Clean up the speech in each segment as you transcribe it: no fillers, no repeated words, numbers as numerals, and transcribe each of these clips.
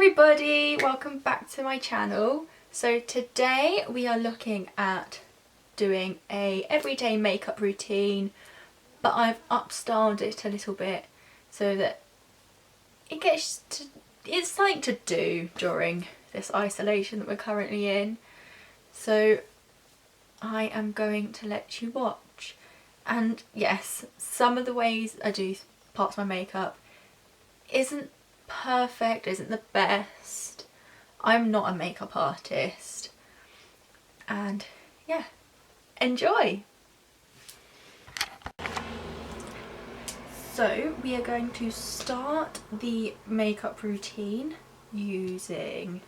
everybody, welcome back to my channel. So today we are looking at doing a everyday makeup routine, but I've upstyled it a little bit so that it's something to do during this isolation that we're currently in. So I am going to let you watch. And yes, some of the ways I do parts of my makeup isn't perfect, isn't the best. I'm not a makeup artist. And yeah, enjoy! So we are going to start the makeup routine using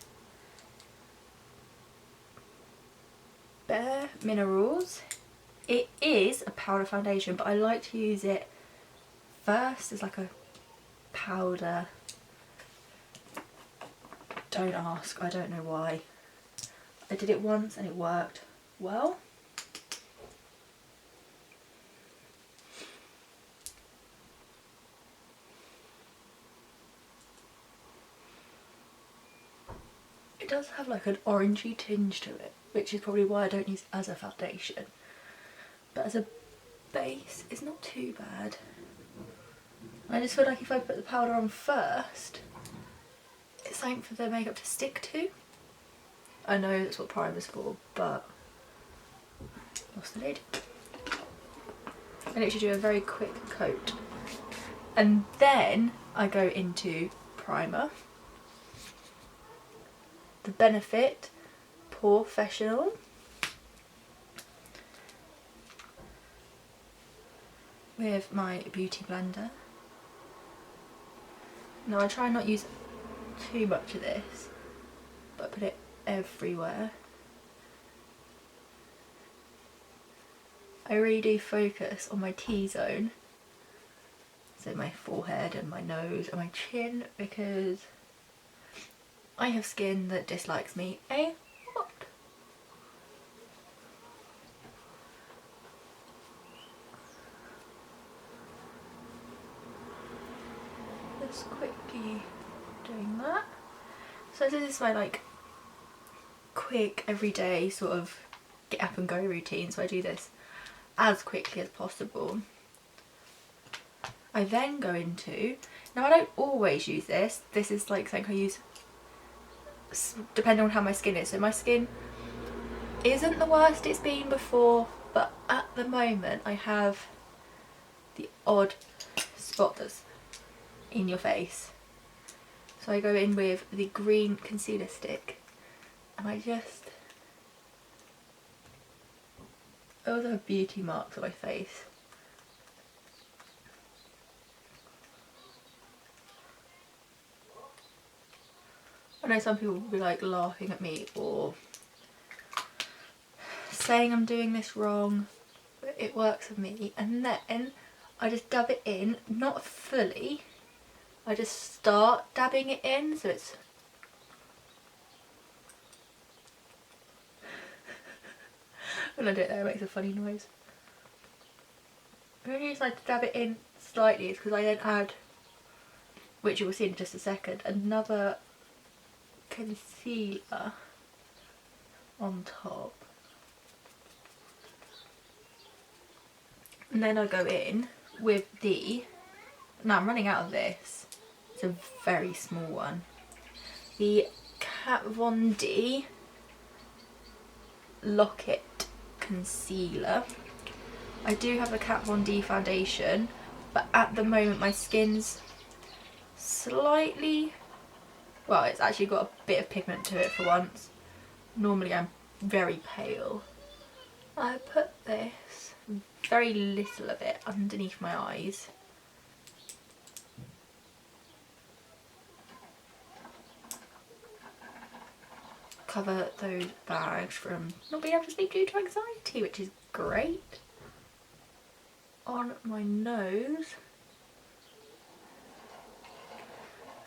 Bare Minerals. It is a powder foundation, but I like to use it first as like a powder. Don't ask, I don't know why. I did it once and it worked well. It does have like an orangey tinge to it, which is probably why I don't use it as a foundation. But as a base, it's not too bad. I just feel like if I put the powder on first, it's something for the makeup to stick to. I know that's what primer's for, but lost the lid. I literally do a very quick coat. And then I go into primer. The Benefit Professional. With my beauty blender. Now I try not use too much of this, but I put it everywhere. I really do focus on my T-zone, so my forehead and my nose and my chin, because I have skin that dislikes me a lot. Just quickly doing that. So this is my like quick everyday sort of get up and go routine, so I do this as quickly as possible. I then go into, now I don't always use this, this is like something I use depending on how my skin is. So my skin isn't the worst it's been before, but at the moment I have the odd spot that's in your face. So I go in with the green concealer stick and I also have beauty marks on my face. I know some people will be like laughing at me or saying I'm doing this wrong, but it works for me. And then I just dab it in, not fully, I just start dabbing it in, so it's when I do it there it makes a funny noise. The only reason I dab it in slightly is because I then add, which you will see in just a second, another concealer on top. And then I go in with now I'm running out of this, it's a very small one, the Kat Von D Lock-It Concealer. I do have a Kat Von D foundation, but at the moment my skin's slightly, well, it's actually got a bit of pigment to it for once. Normally I'm very pale. I put this, very little of it, underneath my eyes. Cover those bags from not being able to sleep due to anxiety, which is great. On my nose.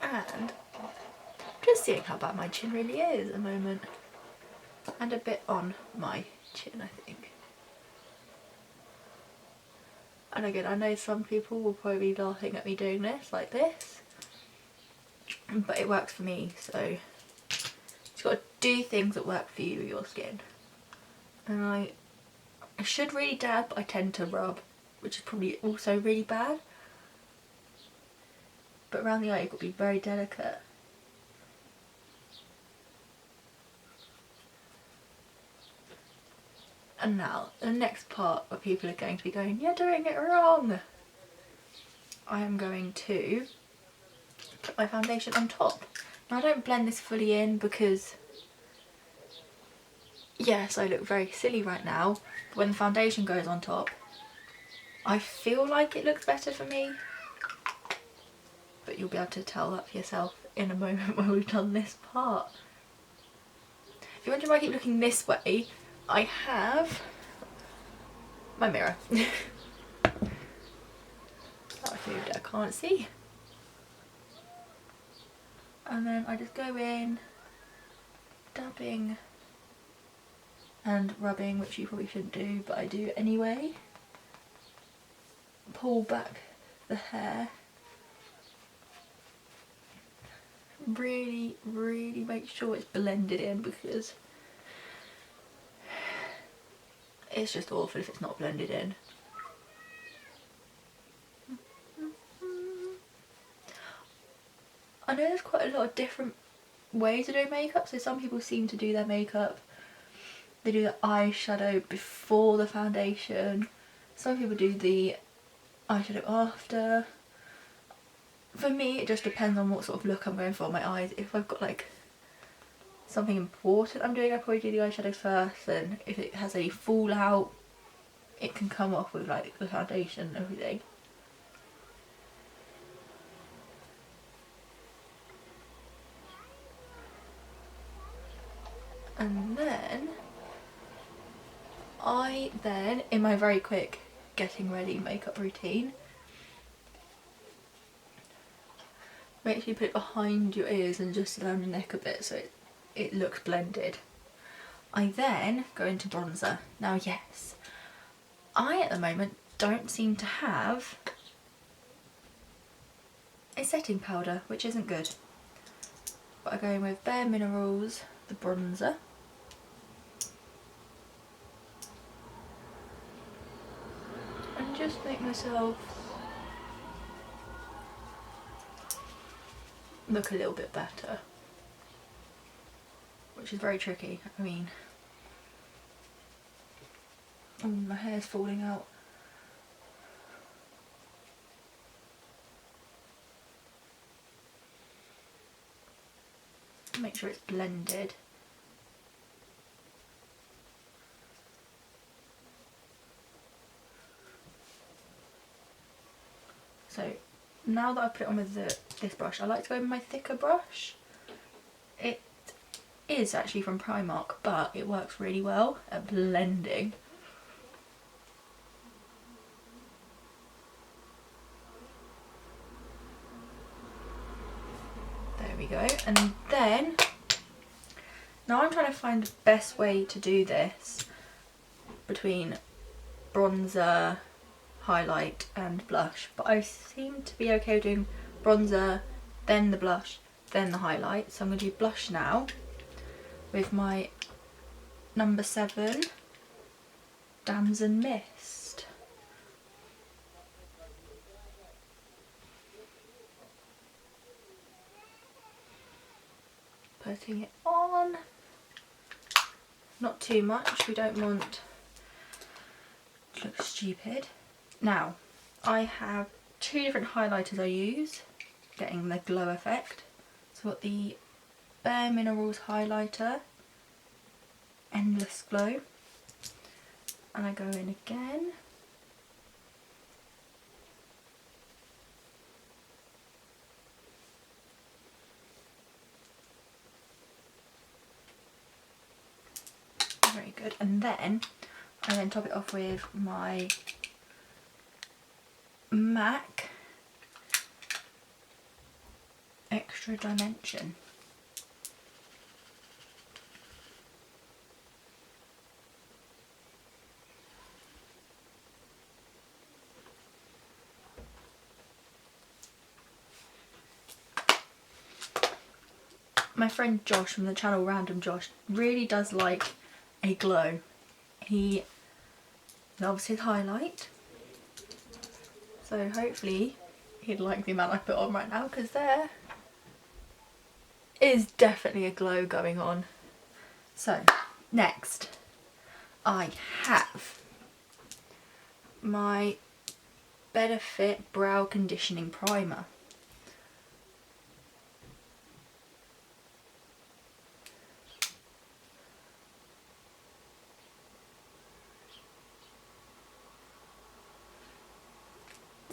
And just seeing how bad my chin really is at the moment. And a bit on my chin, I think. And again, I know some people will probably be laughing at me doing this, like this. but it works for me, so you've got to do things that work for you with your skin. And I should really dab, but I tend to rub, which is probably also really bad. But around the eye you've got to be very delicate. And now, the next part where people are going to be going, "You're doing it wrong." I am going to put my foundation on top. Now I don't blend this fully in because, yes, I look very silly right now. But when the foundation goes on top, I feel like it looks better for me. But you'll be able to tell that for yourself in a moment when we've done this part. If you're wondering why I keep looking this way, I have my mirror. That food I can't see. And then I just go in, dabbing and rubbing, which you probably shouldn't do, but I do anyway. Pull back the hair. Really, really make sure it's blended in, because it's just awful if it's not blended in. I know there's quite a lot of different ways of doing makeup. So some people seem to do their makeup, they do the eyeshadow before the foundation. Some people do the eyeshadow after. For me, it just depends on what sort of look I'm going for on my eyes. If I've got like something important I'm doing, I probably do the eyeshadow first, and if it has any fallout, it can come off with like the foundation and everything. And then in my very quick getting ready makeup routine, make sure you put it behind your ears and just around your neck a bit so it looks blended. I then go into bronzer. Now yes, I at the moment don't seem to have a setting powder, which isn't good. But I go in with Bare Minerals, the bronzer. And just make myself look a little bit better. Which is very tricky. I mean, oh, my hair's falling out. Make sure it's blended. So now that I've put it on with this brush, I like to go with my thicker brush. It is actually from Primark, but it works really well at blending. There we go. And then, now I'm trying to find the best way to do this between bronzer, highlight and blush, but I seem to be okay with doing bronzer, then the blush, then the highlight. So I'm going to do blush now with my number 7 Damson Mist. Putting it on, not too much, we don't want to look stupid. Now, I have 2 different highlighters I use, getting the glow effect. So I've got the Bare Minerals highlighter, Endless Glow, and I go in again. Very good. And then I top it off with my MAC Extra Dimension. my friend Josh from the channel Random Josh really does like a glow. He loves his highlight, so hopefully he'd like the amount I put on right now, because there is definitely a glow going on. So next I have my Better Fit Brow Conditioning Primer.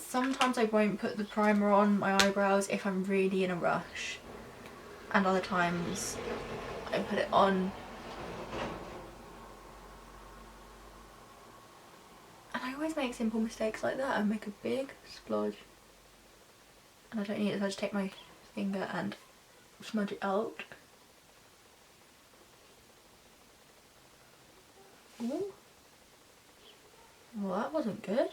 Sometimes I won't put the primer on my eyebrows if I'm really in a rush, and other times I put it on and I always make simple mistakes like that and make a big splodge, and I don't need it, so I just take my finger and smudge it out. Ooh. Well, that wasn't good.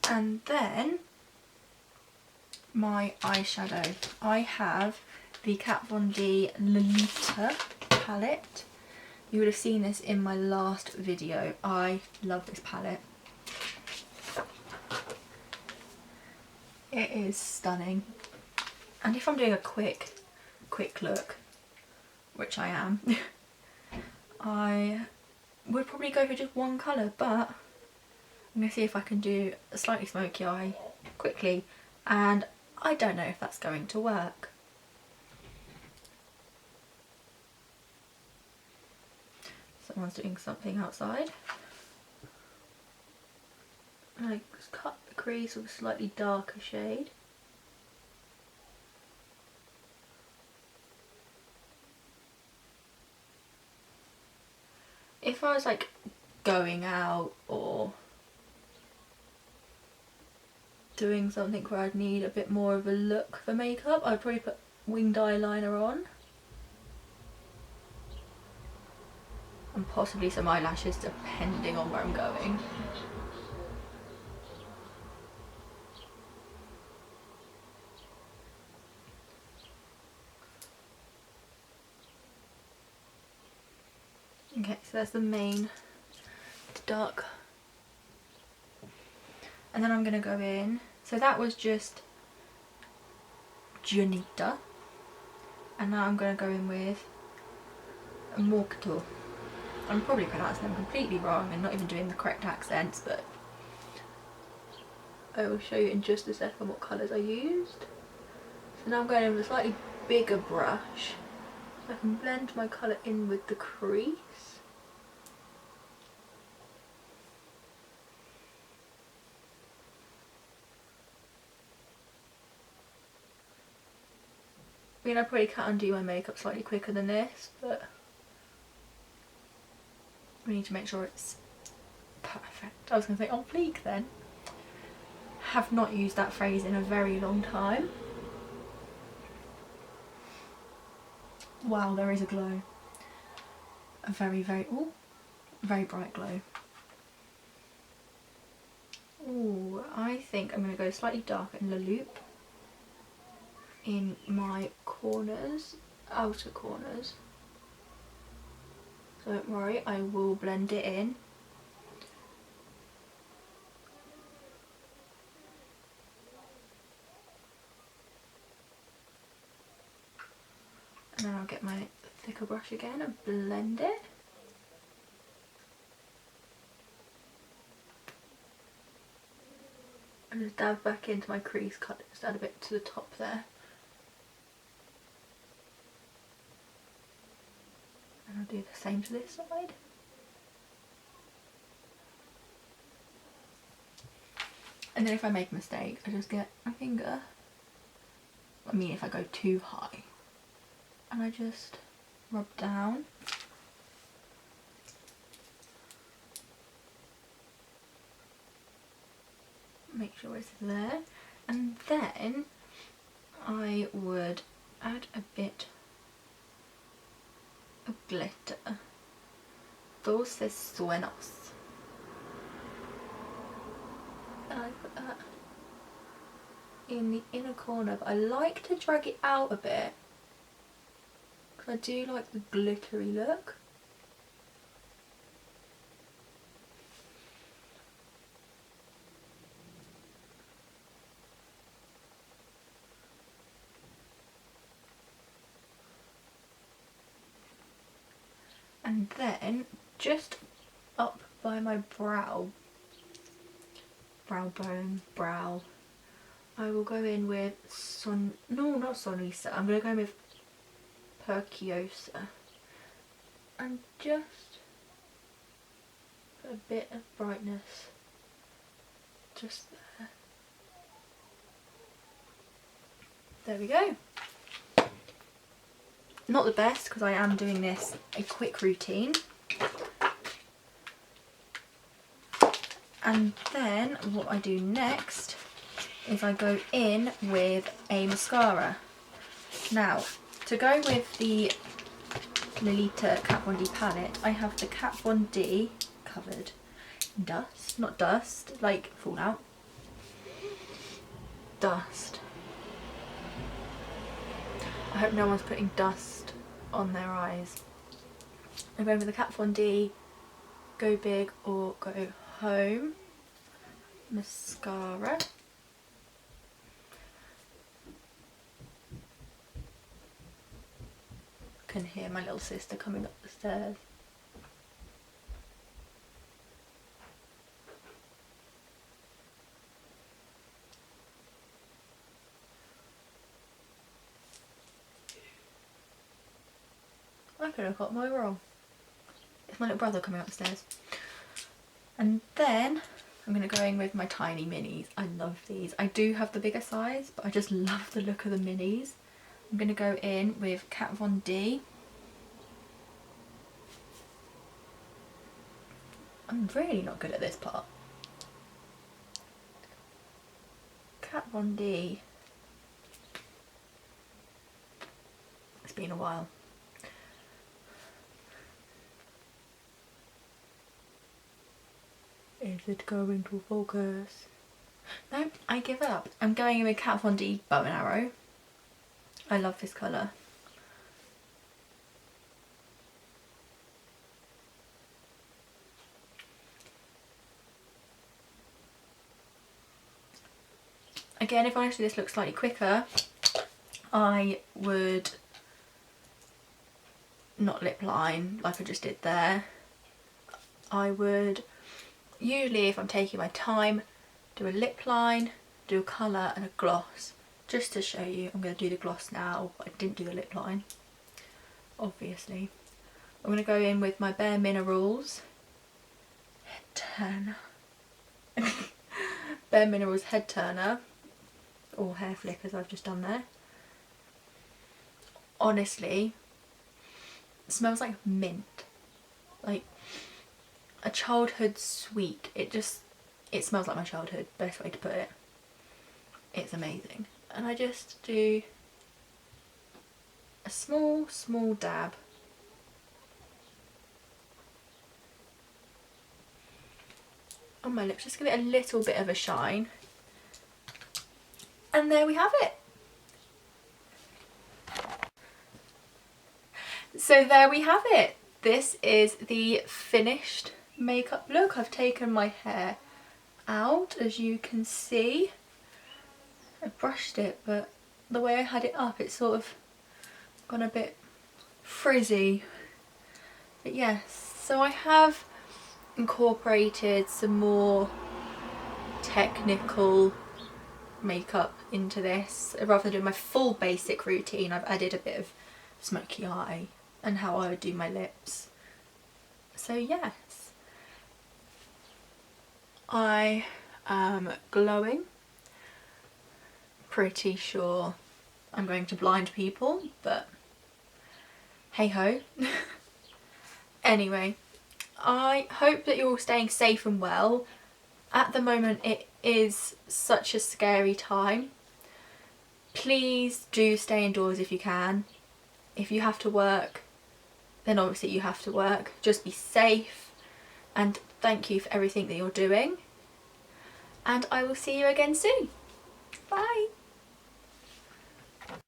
And then my eyeshadow. I have the Kat Von D Lolita palette. You would have seen this in my last video. I love this palette. It is stunning. And if I'm doing a quick look, which I am, I would probably go for just one colour, but I'm going to see if I can do a slightly smoky eye quickly, and I don't know if that's going to work. Someone's doing something outside. I just cut the crease with a slightly darker shade. If I was like going out or doing something where I'd need a bit more of a look for makeup, I'd probably put winged eyeliner on. And possibly some eyelashes depending on where I'm going. Okay, so that's the main dark. And then I'm going to go in. So that was just Janita. And now I'm going to go in with Morkato. I'm probably pronouncing them completely wrong and not even doing the correct accents, but I will show you in just a second what colours I used. So now I'm going in with a slightly bigger brush so I can blend my colour in with the crease. I mean, I probably can't undo my makeup slightly quicker than this, but we need to make sure it's perfect. I was going to say on fleek then. Have not used that phrase in a very long time. Wow, there is a glow. A very bright glow. Ooh, I think I'm going to go slightly darker in the loop in my corners, outer corners. So don't worry, I will blend it in. And then I'll get my thicker brush again and blend it. And just dab back into my crease cut, just add a bit to the top there. And I'll do the same to this side. And then if I make a mistake, I just get my finger, I mean if I go too high, and I just rub down. Make sure it's there, and then I would add a bit of glitter. Dulces Sueños. And I put in the inner corner, but I like to drag it out a bit because I do like the glittery look. And then just up by my brow bone, I will go in with not Sonisa, I'm going to go in with Perciosa and just put a bit of brightness just there. There we go. Not the best because I am doing this a quick routine. And then what I do next is I go in with a mascara. Now, to go with the Lolita Kat Von D palette, I have the Kat Von D covered in dust, not dust, like fallout, dust. I hope no one's putting dust on their eyes. I'm going with the Kat Von D Go Big or Go Home mascara. I can hear my little sister coming up the stairs. I could have got my wrong. It's my little brother coming upstairs. And then I'm going to go in with my tiny minis. I love these. I do have the bigger size, but I just love the look of the minis. I'm going to go in with Kat Von D. I'm really not good at this part. Kat Von D. It's been a while. Is it going to focus? No, I give up. I'm going in with Kat Von D Bow and Arrow. I love this colour. Again, if honestly this looks slightly quicker, I would not lip line like I just did there. I would usually, if I'm taking my time, do a lip line, do a colour and a gloss. Just to show you, I'm going to do the gloss now, but I didn't do the lip line, obviously. I'm going to go in with my Bare Minerals Head Turner. Bare Minerals Head Turner, or Hair Flick as I've just done there. Honestly, it smells like mint. Like a childhood sweet. It smells like my childhood, best way to put it. It's amazing. And I just do a small dab on my lips, just give it a little bit of a shine. And there we have it. So there we have it. This is the finished makeup look. I've taken my hair out, as you can see. I brushed it, but the way I had it up, it's sort of gone a bit frizzy. But yes, so I have incorporated some more technical makeup into this. Rather than doing my full basic routine, I've added a bit of smoky eye and how I would do my lips. So yes, I am glowing. Pretty sure I'm going to blind people, but hey ho. Anyway, I hope that you're all staying safe and well. At the moment it is such a scary time. Please do stay indoors if you can. If you have to work, then obviously you have to work. Just be safe, and thank you for everything that you're doing. And I will see you again soon. Bye.